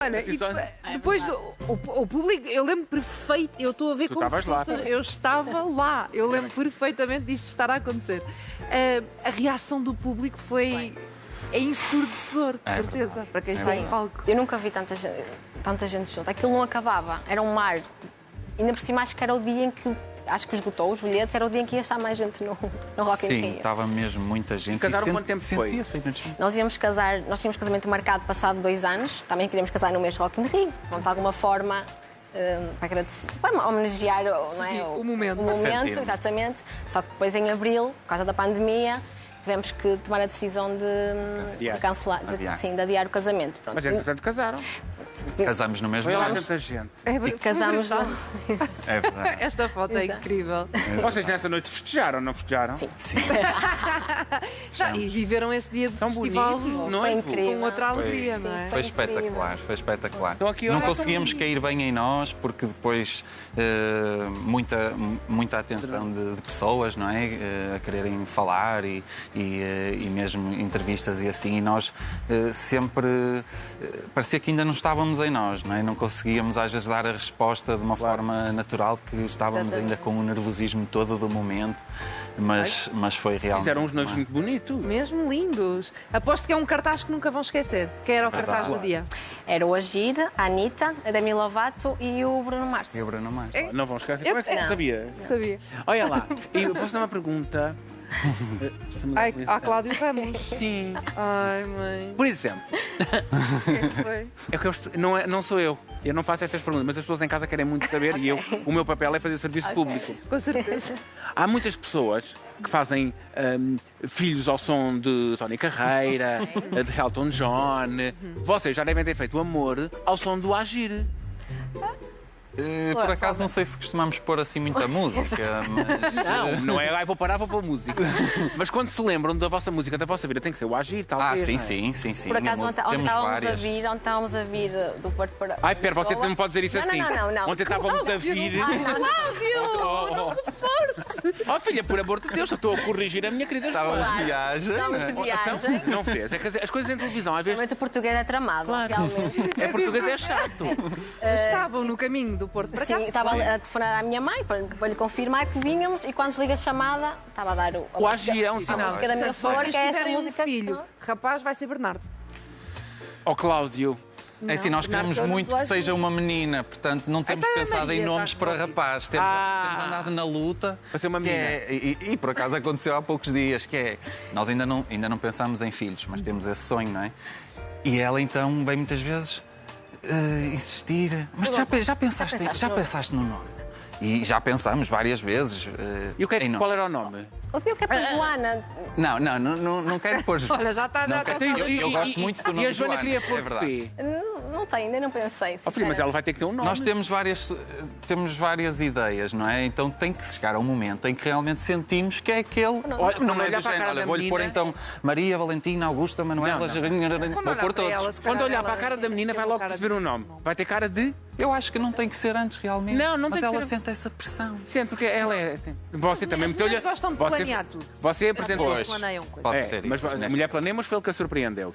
Ana, e depois o público, eu lembro perfeito, eu estou a ver como se fosse, eu estava lá, eu lembro perfeitamente disto estar a acontecer. A reação do público foi ensurdecedor, de certeza, para quem está em palco. Eu nunca vi tanta gente junto, aquilo não acabava, era um mar. Ainda por cima acho que era o dia em que, acho que esgotou os bilhetes, era o dia em que ia estar mais gente no Rock in Rio. Sim, estava mesmo muita gente. Casaram quanto tempo foi? Nós tínhamos casamento marcado passado 2 anos, também queríamos casar no mês de Rock in Rio, de alguma forma para agradecer, para homenagear, não é? O momento. O momento, exatamente. Só que depois em abril, por causa da pandemia, tivemos que tomar a decisão de cancelar, de adiar o casamento. Pronto. Mas entretanto casaram. Casamos no mesmo Foi lá ano. tanta gente. Casámos lá. É verdade. Esta foto é incrível. Vocês nessa noite festejaram, não festejaram? Sim. E viveram esse dia de Tão festival bonitos, não é? Foi incrível. com outra alegria, não é? Foi espetacular, foi espetacular. Então aqui, Não olha, conseguíamos cair bem em nós, porque depois muita atenção de pessoas, não é? A quererem falar e mesmo entrevistas e assim, e nós sempre parecia que ainda não estávamos em nós, não é? Não conseguíamos às vezes dar a resposta de uma forma natural, porque estávamos ainda com o nervosismo todo do momento, mas foi realmente... Fizeram uns noivos muito bonitos. Mesmo lindos. Aposto que é um cartaz que nunca vão esquecer. Que era o cartaz do dia? Era o Agir, a Anitta, a Demi Lovato e o Bruno Mars. E o Bruno Mars. Não vão esquecer. Como é que você sabia? Sabia. Olha lá, e eu vou fazer uma pergunta. Ai, há Cláudio Ramos. Sim. Ai, mãe. Por exemplo, O que é que foi? é que não sou eu. Eu não faço essas perguntas, mas as pessoas em casa querem muito saber e o meu papel é fazer serviço público. Com certeza. Há muitas pessoas que fazem filhos ao som de Tony Carreira, de Elton John. Vocês já devem ter feito o amor ao som do Agir. Por acaso não sei se costumamos pôr assim muita música, mas... Não é, vou parar, vou pôr música. Mas quando se lembram da vossa música, da vossa vida, tem que ser o Agir, talvez. Sim. Por acaso, ontem Temos várias. estávamos a vir do Porto para... Ai, pera, você não pode dizer isso assim. Não. Ontem estávamos a vir... Cláudio! Oh, filha, por amor de Deus, eu estou a corrigir a minha querida Estávamos esposa. de viagem. Estávamos de viagem. Então, não fez. É que as coisas em televisão, às vezes... Realmente o português é tramado, realmente. É português, é chato. Estavam no caminho do Porto para cá. Sim, estava a telefonar à minha mãe para lhe confirmar que vínhamos e quando desliga a chamada estava a dar O Agir é um a sinal. música da minha Se flor, vocês que é essa tiverem um música. filho, rapaz, vai ser Bernardo. Ó, Cláudio. É assim, nós Bernardo queremos é o muito nome que do seja uma menina, portanto não temos Então é pensado Maria, em nomes está para rapaz. Temos andado na luta. Para ser uma que menina. e por acaso aconteceu há poucos dias, que é... Nós ainda não pensamos em filhos, mas temos esse sonho, não é? E ela então vem muitas vezes insistir. Mas já pensaste no nome? E já pensamos várias vezes. E qual era o nome? O que é para Joana? Não quero pôr... Olha, já está. Eu gosto muito do nome E a Joana Joana, queria pôr é verdade. P. Não tem, ainda não pensei. Ó, filho, mas ela vai ter que ter um nome. Nós temos várias ideias, não é? Então tem que chegar a um momento em que realmente sentimos que é aquele... Não é do género, olha, vou-lhe pôr então Maria, Valentina, Augusta, Manuela... Vou pôr todos. Quando olhar para a cara da menina, vai logo perceber o nome. Vai ter cara de... Eu acho que não tem que ser antes, realmente. Não mas tem que ela ser- sente essa pressão. Sente, porque ela é assim. Você também As meteu-lhe... mulheres gostam de planear tudo. Você apresentou... Pois, planeiam coisas. pode ser Mas isso. a mulher planeia, mas foi ele que a surpreendeu.